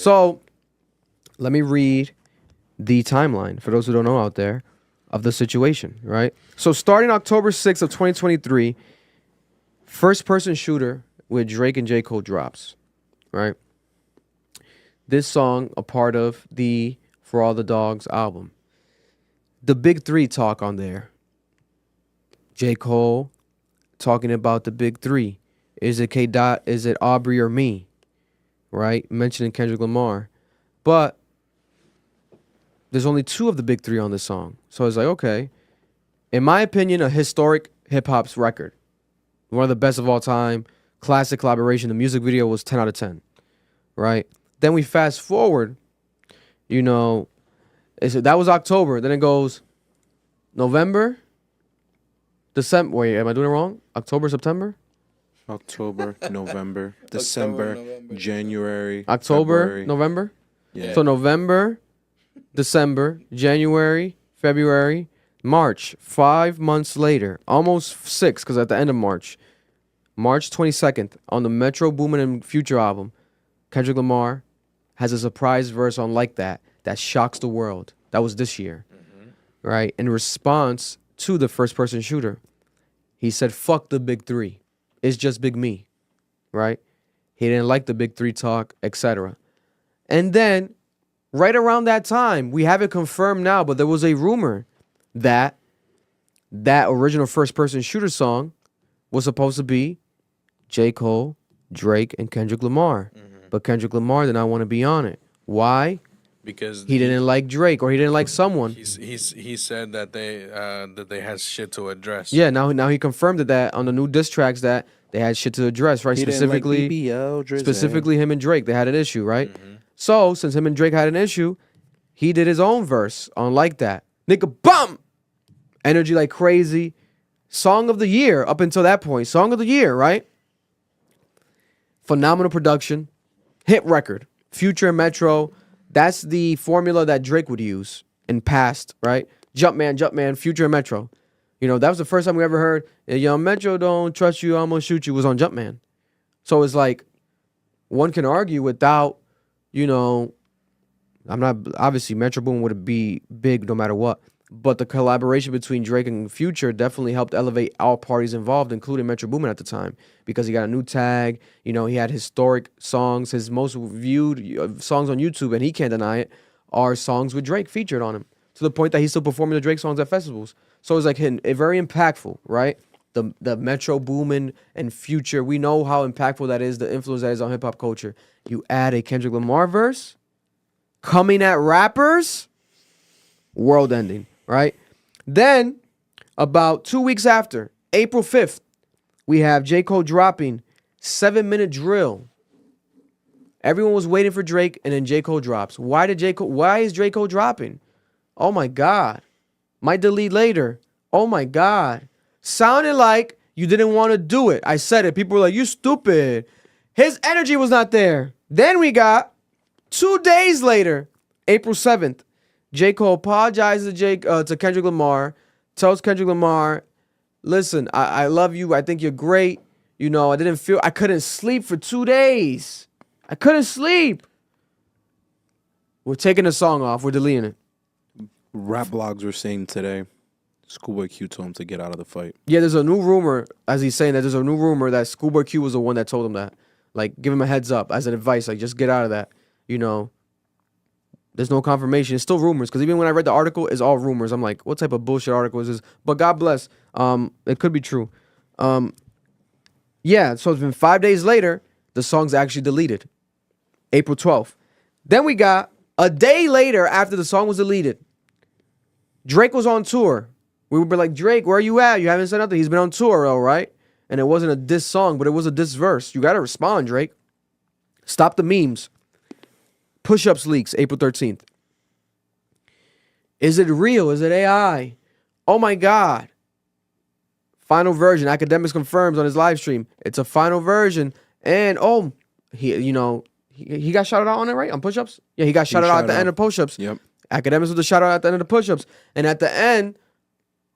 So let me read the timeline for those who don't know out there of the situation, right? So starting October 6th of 2023, first person shooter with Drake and J. Cole drops, right? This song, a part of the For All the Dogs album. The big three talk on there. J. Cole talking about the big three. Is it K. Dot? Is it Aubrey or me? Right? Mentioning Kendrick Lamar. But there's only two of the big three on this song. So I was like, okay. In my opinion, a historic hip-hop's record. One of the best of all time. Classic collaboration. The music video was 10 out of 10. Right? Then we fast forward. You know, that was October. Then it goes November, December. Wait, am I doing it wrong? October, September? October, November, December, January, October, February. November? Yeah. So November, December, January, February, March. 5 months later, almost 6, because at the end of March 22nd, on the Metro Boomin and Future album, Kendrick Lamar has a surprise verse on Like That shocks the world. That was this year, right? In response to the first person shooter, he said, fuck the big three. It's just big me, right? He didn't like the big three talk, etc. And then right around that time, we have it confirmed now, but there was a rumor that that original first person shooter song was supposed to be J. Cole, Drake, and Kendrick Lamar. But Kendrick Lamar did not want to be on it. Why? Because he didn't like Drake, or he didn't like someone. He said that they had shit to address. Yeah, now he confirmed that on the new diss tracks that they had shit to address, right? He Specifically, didn't like BBL, specifically him and Drake, they had an issue, right? So since him and Drake had an issue, he did his own verse on Like That. Nigga, bum! Energy like crazy. Song of the year up until that point. Song of the year, right? Phenomenal production. Hit record. Future and Metro. That's the formula that Drake would use in past, right? Jumpman, Future and Metro. You know, that was the first time we ever heard, yo, Metro don't trust you, I'm gonna shoot you, was on Jumpman. So it's like, one can argue without, you know, obviously Metro Boom would be big no matter what. But the collaboration between Drake and Future definitely helped elevate all parties involved, including Metro Boomin at the time, because he got a new tag. You know, he had historic songs. His most viewed songs on YouTube, and he can't deny it, are songs with Drake featured on him, to the point that he's still performing the Drake songs at festivals. So it's like very impactful, right? The Metro Boomin and Future, we know how impactful that is, the influence that is on hip hop culture. You add a Kendrick Lamar verse, coming at rappers, world ending. Right? Then, about 2 weeks after, April 5th, we have J. Cole dropping 7-minute drill. Everyone was waiting for Drake, and then J. Cole drops. Why is J. Cole dropping? Oh my God. Might delete later. Oh my God. Sounded like you didn't want to do it. I said it. People were like, you stupid. His energy was not there. Then we got 2 days later, April 7th. J. Cole apologizes to Kendrick Lamar, tells Kendrick Lamar, listen, I love you. I think you're great. You know, I couldn't sleep for 2 days. I couldn't sleep. We're taking the song off. We're deleting it. Rap blogs were saying today, Schoolboy Q told him to get out of the fight. Yeah, there's a new rumor, as he's saying that there's a new rumor that Schoolboy Q was the one that told him that. Like, give him a heads up as an advice. Like, just get out of that, you know. There's no confirmation. It's still rumors, because even when I read the article, it's all rumors. I'm like, what type of bullshit article is this? But God bless. It could be true. Yeah, so it's been 5 days later, the song's actually deleted. April 12th. Then we got a day later after the song was deleted. Drake was on tour. We were like, Drake, where are you at? You haven't said nothing. He's been on tour, all right? And it wasn't a diss song, but it was a diss verse. You got to respond, Drake. Stop the memes. Push-ups leaks, April 13th. Is it real? Is it AI? Oh my God. Final version. Academics confirms on his live stream. It's a final version. And he got shouted out on it, right? On push-ups? Yeah, he got shouted out at the end of push-ups. Yep. Academics with the shout out at the end of the push-ups. And at the end,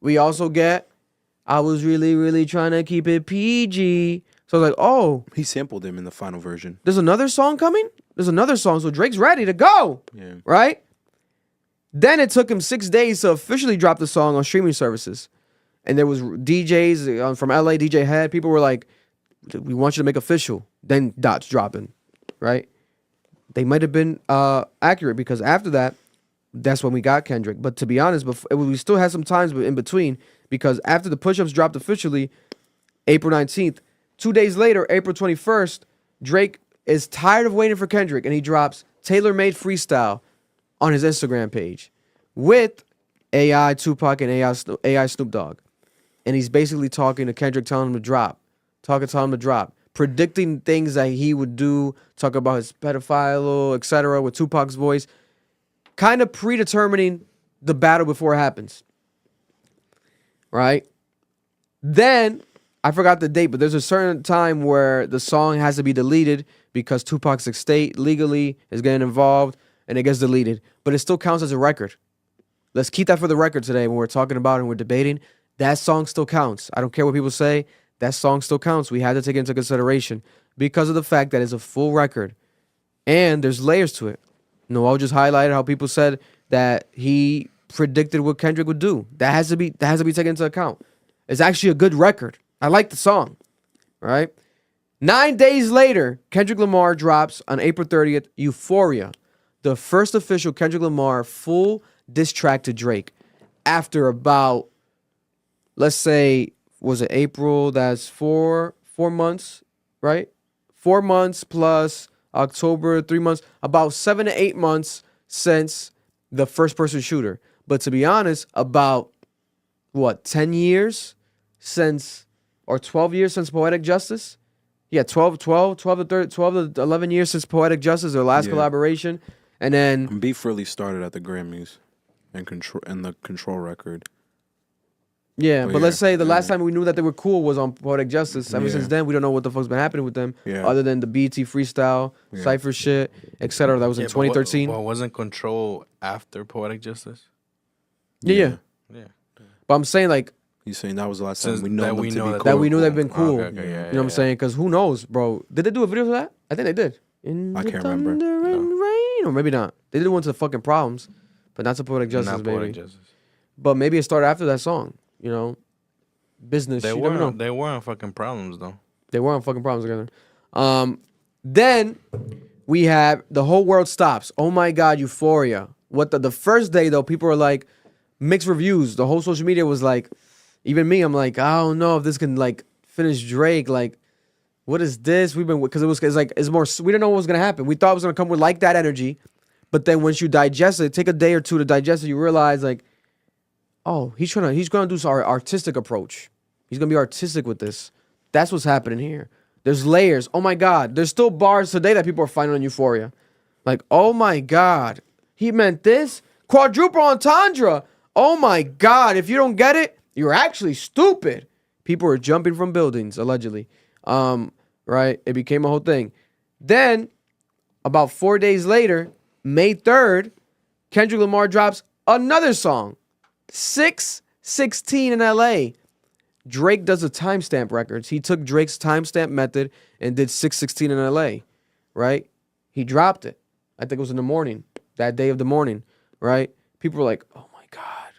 we also get, I was really, really trying to keep it PG. So I was like, oh. He sampled him in the final version. There's another song coming? There's another song, so Drake's ready to go. Yeah. Right? Then it took him 6 days to officially drop the song on streaming services. And there was DJs from LA, DJ Head. People were like, we want you to make official. Then dots dropping, right? They might have been accurate because after that, that's when we got Kendrick. But to be honest, we still had some times in between because after the push-ups dropped officially, April 19th, 2 days later, April 21st, Drake is tired of waiting for Kendrick and he drops Tailor-Made Freestyle on his Instagram page with AI Tupac and AI Snoop Dogg. And he's basically talking to Kendrick, telling him to drop, predicting things that he would do, talk about his pedophile, etc. with Tupac's voice, kind of predetermining the battle before it happens. Right? Then, I forgot the date, but there's a certain time where the song has to be deleted because Tupac's estate legally is getting involved and it gets deleted. But it still counts as a record. Let's keep that for the record today when we're talking about it and we're debating. That song still counts. I don't care what people say. That song still counts. We had to take it into consideration because of the fact that it's a full record and there's layers to it. Noel just highlighted how people said that he predicted what Kendrick would do. That has to be taken into account. It's actually a good record. I like the song. Right? 9 days later, Kendrick Lamar drops on April 30th, Euphoria, the first official Kendrick Lamar full diss track to Drake after about, let's say, was it April? That's four months, right? 4 months plus October, 3 months, about 7 to 8 months since the first person shooter. But to be honest, about 10 years since, or 12 years since Poetic Justice? Yeah, 12 to 11 years since Poetic Justice, their last collaboration. And then Beef really started at the Grammys and the Control record. Yeah, but let's say the last time we knew that they were cool was on Poetic Justice. Ever since then, we don't know what the fuck's been happening with them, other than the BET freestyle, Cypher shit, etc. That was in 2013. Well, wasn't Control after Poetic Justice? Yeah. But I'm saying, like, he's saying that was the last time we know that them we to know be that cool. that we knew they've been cool. Okay, You know what I'm saying? Because who knows, bro? Did they do a video for that? I think they did. I can't remember. Thunder and rain, or maybe not. They did one to the fucking Problems, but not to Poetic Justice, Not baby. Poetic Justice. But maybe it started after that song. You know, business. They you never know. weren't fucking Problems though. They were on fucking Problems together. Then we have The Whole World Stops. Oh my God, Euphoria. What the first day though, people were like mixed reviews. The whole social media was like, even me, I'm like, I don't know if this can like finish Drake. Like, what is this? We've been because it's more. We didn't know what was gonna happen. We thought it was gonna come with like that energy, but then once you digest it, take a day or two to digest it, you realize like, oh, he's gonna do some artistic approach. He's gonna be artistic with this. That's what's happening here. There's layers. Oh my God. There's still bars today that people are finding on Euphoria. Like, oh my God. He meant this? Quadruple entendre. Oh my God. If you don't get it, you're actually stupid. People are jumping from buildings, allegedly. Right? It became a whole thing. Then, about 4 days later, May 3rd, Kendrick Lamar drops another song. 616 in LA. Drake does the timestamp records. He took Drake's timestamp method and did 616 in LA, right? He dropped it. I think it was in the morning, that day of the morning, right? People were like, oh my God,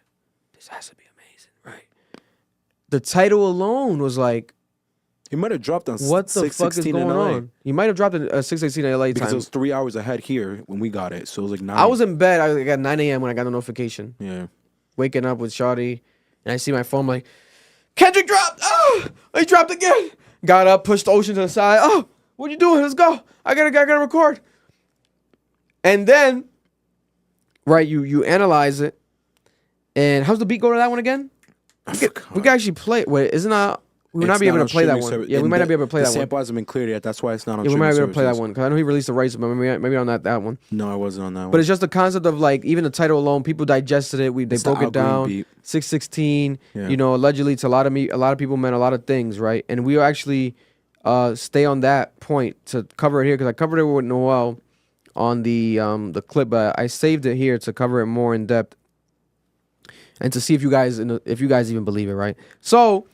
this has to be amazing, right? The title alone was like, He might have dropped on what the fuck is going on? He might have dropped a 616 in LA because time. it was 3 hours ahead here when we got it. So it was like 9. I was in bed. I got 9 a.m. when I got the notification. Yeah. Waking up with Shawty, and I see my phone, I'm like, Kendrick dropped. Oh, he dropped again. Got up, pushed the Ocean to the side. Oh, what you doing? Let's go. I gotta record. And then, right, you analyze it. And how's the beat go to that one again? We can actually play it. Wait, isn't that? We might not be able to play that one. Yeah, we might not be able to play that one. The sample hasn't been cleared yet. That's why it's not on. Yeah, we might not be able streaming to play that services. one because I know he released the rights, but maybe on that one. No, I wasn't on that one. But it's just the concept of like even the title alone, people digested it. They It's the broke it Al Green down. beat. 616. Yeah. You know, allegedly to a lot of people meant a lot of things, right? And we actually stay on that point to cover it here because I covered it with Noel on the clip, but I saved it here to cover it more in depth and to see if you guys even believe it, right? So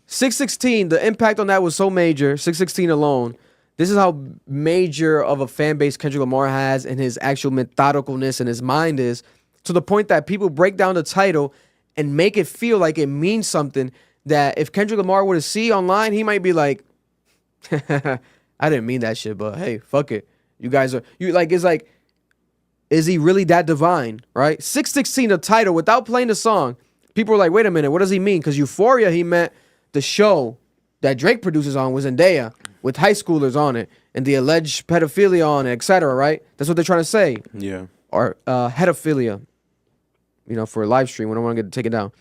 616, the impact on that was so major. 616 alone This is how major of a fan base Kendrick Lamar has, and his actual methodicalness in his mind is, to the point that people break down the title and make it feel like it means something that if Kendrick Lamar were to see online, he might be like, I didn't mean that shit, but hey, fuck it. You guys are, it's like, is he really that divine, right? 616, the title, without playing the song, people were like, wait a minute, what does he mean? Because Euphoria, he meant the show that Drake produces on was Zendaya with high schoolers on it and the alleged pedophilia on it, etc., right? That's what they're trying to say. Yeah. Or pedophilia, for a live stream when I want to get to take it down.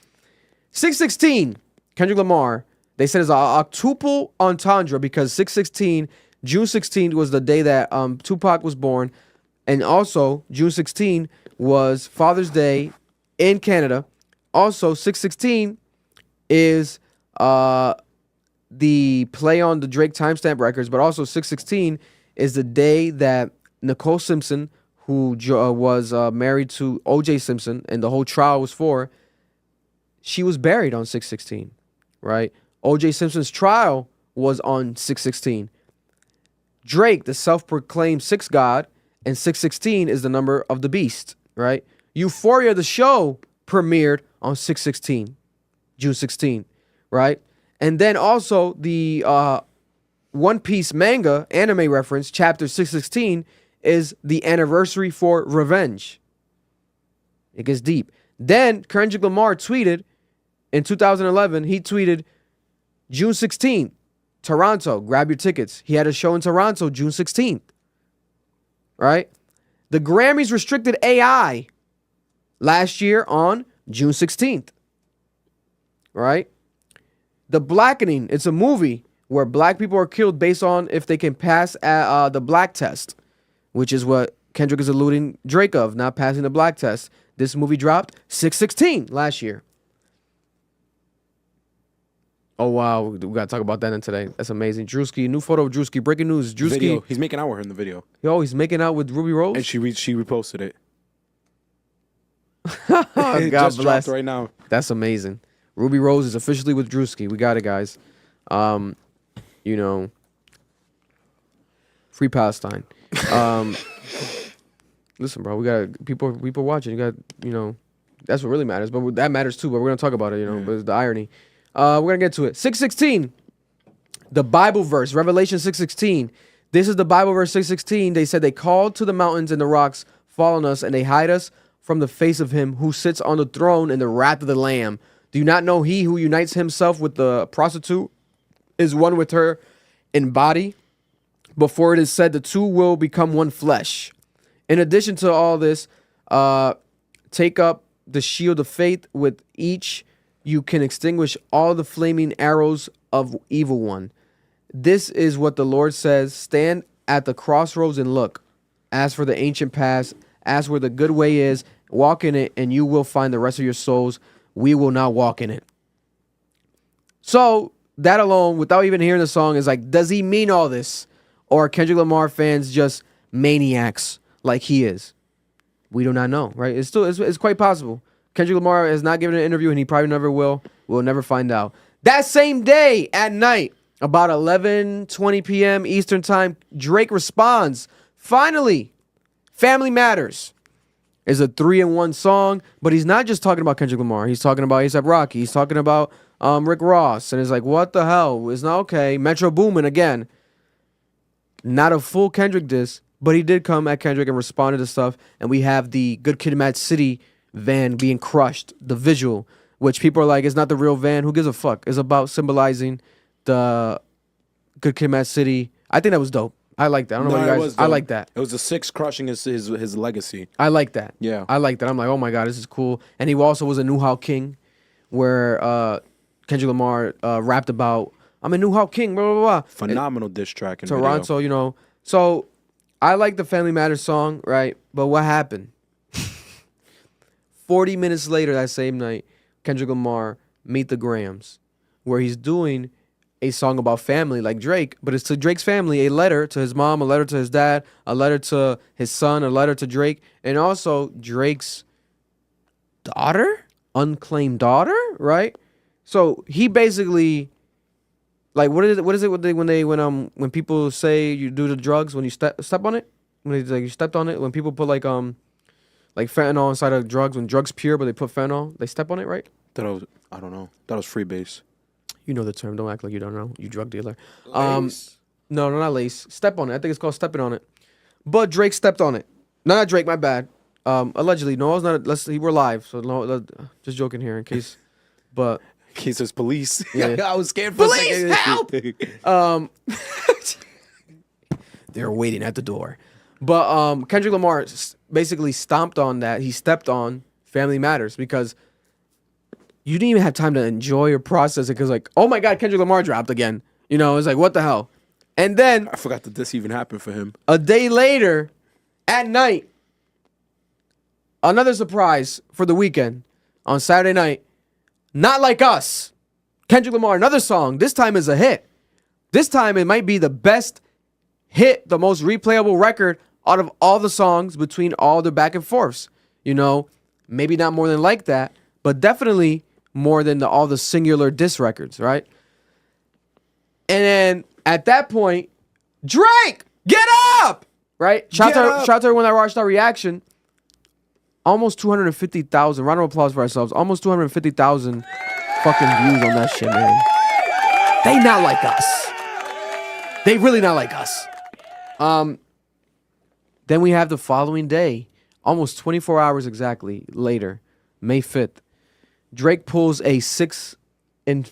616, Kendrick Lamar, they said it's an octuple entendre because 616, June 16th was the day that Tupac was born. And also, June 16 was Father's Day in Canada. Also, 616 is the play on the Drake timestamp records, but also 616 is the day that Nicole Simpson, who was married to O.J. Simpson, and the whole trial was for, she was buried on 616, right? O.J. Simpson's trial was on 616. Drake, the self-proclaimed sixth god, and 616 is the number of the beast, right? Euphoria, the show, premiered on 616, June 16, right? And then also the One Piece manga anime reference, chapter 616, is the anniversary for Revenge. It gets deep. Then Kendrick Lamar tweeted in 2011, he tweeted June 16th, Toronto, grab your tickets. He had a show in Toronto June 16th. Right? The Grammys restricted AI last year on June 16th. Right? The Blackening, it's a movie where black people are killed based on if they can pass the black test, which is what Kendrick is alluding Drake of, not passing the black test. This movie dropped 6/16 last year. Oh, wow. We got to talk about that in today. That's amazing. Drewski, new photo of Drewski. Breaking news. Drewski. Video. He's making out with her in the video. Yo, he's making out with Ruby Rose? And she reposted it. God It just bless. dropped right now. That's amazing. Ruby Rose is officially with Drewski. We got it, guys. Free Palestine. Listen, bro, we got people watching. You got, that's what really matters. But that matters too. But we're gonna talk about it, But it's the irony. We're gonna get to it. 616, the Bible verse, Revelation 616. This is the Bible verse 616. They said they called to the mountains and the rocks fall on us, and they hide us from the face of him who sits on the throne in the wrath of the Lamb. Do you not know he who unites himself with the prostitute is one with her in body? Before it is said the two will become one flesh. In addition to all this, take up the shield of faith. With each you can extinguish all the flaming arrows of evil one. This is what the Lord says. Stand at the crossroads and look. As for the ancient paths, ask where the good way is, walk in it, and you will find the rest of your souls. We will not walk in it. So that alone, without even hearing the song, is like, does he mean all this? Or are Kendrick Lamar fans just maniacs like he is? We do not know, right? It's quite possible. Kendrick Lamar has not given an interview, and he probably never will. We'll never find out. That same day at night, about 11:20 p.m. Eastern time, Drake responds. Finally, Family Matters is a 3-in-1 song, but he's not just talking about Kendrick Lamar. He's talking about A$AP Rocky. He's talking about Rick Ross. And it's like, what the hell? It's not okay. Metro Boomin again. Not a full Kendrick diss, but he did come at Kendrick and responded to stuff. And we have the Good Kid, Mad City van being crushed, the visual, which people are like, it's not the real van. Who gives a fuck? It's about symbolizing the Good Kid, Mad City. I think that was dope. I like that. I don't know about you guys. I like that. It was the 6 crushing his legacy. I like that. Yeah. I like that. I'm like, oh my God, this is cool. And he also was a New Hawk King, where Kendrick Lamar rapped about, I'm a New Hawk King, blah, blah, blah. Phenomenal diss track in Toronto, video. So I like the Family Matters song, right? But what happened? 40 minutes later that same night, Kendrick Lamar, Meet the Grams, where he's doing a song about family like Drake, but it's to Drake's family, a letter to his mom, a letter to his dad, a letter to his son, a letter to Drake, and also Drake's daughter, unclaimed daughter, right? So he basically Like what is it? What is it when people say you do the drugs when you step on it? When they, like you stepped on it? When people put like fentanyl inside of drugs, when drugs pure but they put fentanyl, they step on it, right? I don't know. That was freebase. You know the term. Don't act like you don't know. You drug dealer. Lace. No, not lace. Step on it. I think it's called stepping on it. But Drake stepped on it. No, not Drake. My bad. Allegedly. No, it's not. Let's see. We're live, so no, just joking here in case. But In case there's police. Yeah. I was scared for Police, a second. help! They're waiting at the door. But Kendrick Lamar basically stomped on that. He stepped on Family Matters because you didn't even have time to enjoy or process it because, like, oh my God, Kendrick Lamar dropped again. You know, it's like, what the hell? And then I forgot that this even happened for him. a day later, at night, another surprise for the weekend on Saturday night. Not Like Us. Kendrick Lamar, another song. This time is a hit. This time it might be the best hit, the most replayable record out of all the songs between all the back and forths. You know, maybe not more than Like That, but definitely more than all the singular diss records, right? And then at that point, Drake, get up! Right? Shout out to everyone that watched our reaction. Almost 250,000. Round of applause for ourselves. Almost 250,000 fucking views on that shit, man. They not like us. They really not like us. Then we have the following day, almost 24 hours exactly later, May 5th. Drake pulls a 6 and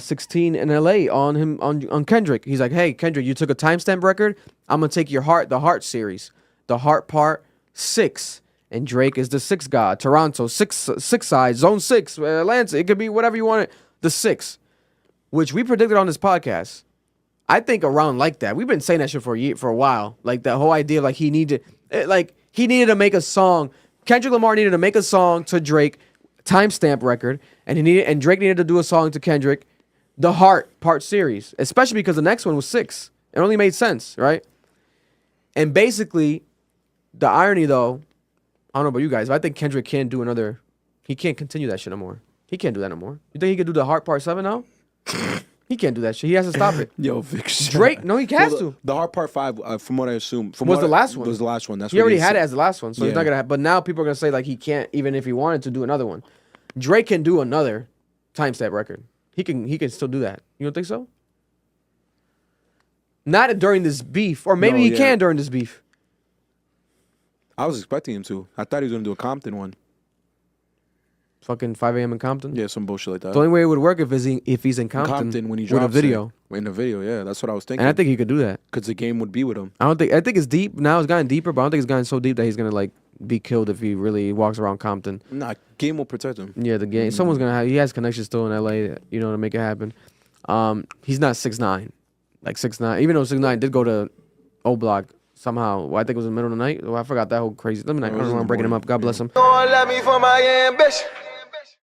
16 in LA on Kendrick. He's like, hey, Kendrick, you took a timestamp record. I'm gonna take the Heart series, the Heart Part 6. And Drake is the 6 god. Toronto, 6 sides, Zone 6, Atlanta. It could be whatever you want it. The 6, which we predicted on this podcast. I think around Like That. We've been saying that shit for a while. Like that whole idea of like he needed to make a song. Kendrick Lamar needed to make a song to Drake, timestamp record, and Drake needed to do a song to Kendrick, the Heart Part series, especially because the next one was 6. It only made sense, right? And basically, the irony though, I don't know about you guys, but I think Kendrick can't do another. He can't continue that shit no more. He can't do that no more. You think he could do the Heart Part 7 now? He can't do that shit. He has to stop it. Yo, Vic. Drake, no, he has to. The Hard Part 5, from what I assume, Was the last one. Was the last one. That's He what already they had it said. as the last one, so he's Yeah. not gonna. But now people are gonna say like he can't, even if he wanted to do another one. Drake can do another timestamp record. He can still do that. You don't think so? Not during this beef, or maybe No, he yeah. can during this beef. I was expecting him to. I thought he was gonna do a Compton one. Fucking 5 a.m. in Compton. Yeah, some bullshit like that. The only way it would work if he's in Compton, when he with drops a video. In the video, yeah, that's what I was thinking. And I think he could do that. because the game would be with him. I think it's deep now. It's gotten deeper, but I don't think it's gotten so deep that he's gonna like be killed if he really walks around Compton. Nah, game will protect him. Yeah, the game. Someone's gonna have. He has connections still in LA, you know, to make it happen. He's not 6'9", like 6'9". Even though 6'9" did go to O Block somehow. Well, I think it was in the middle of the night. Oh, I forgot that whole crazy. I don't was know. in I'm the breaking him morning, up. God bless him. Don't let me for my ambition.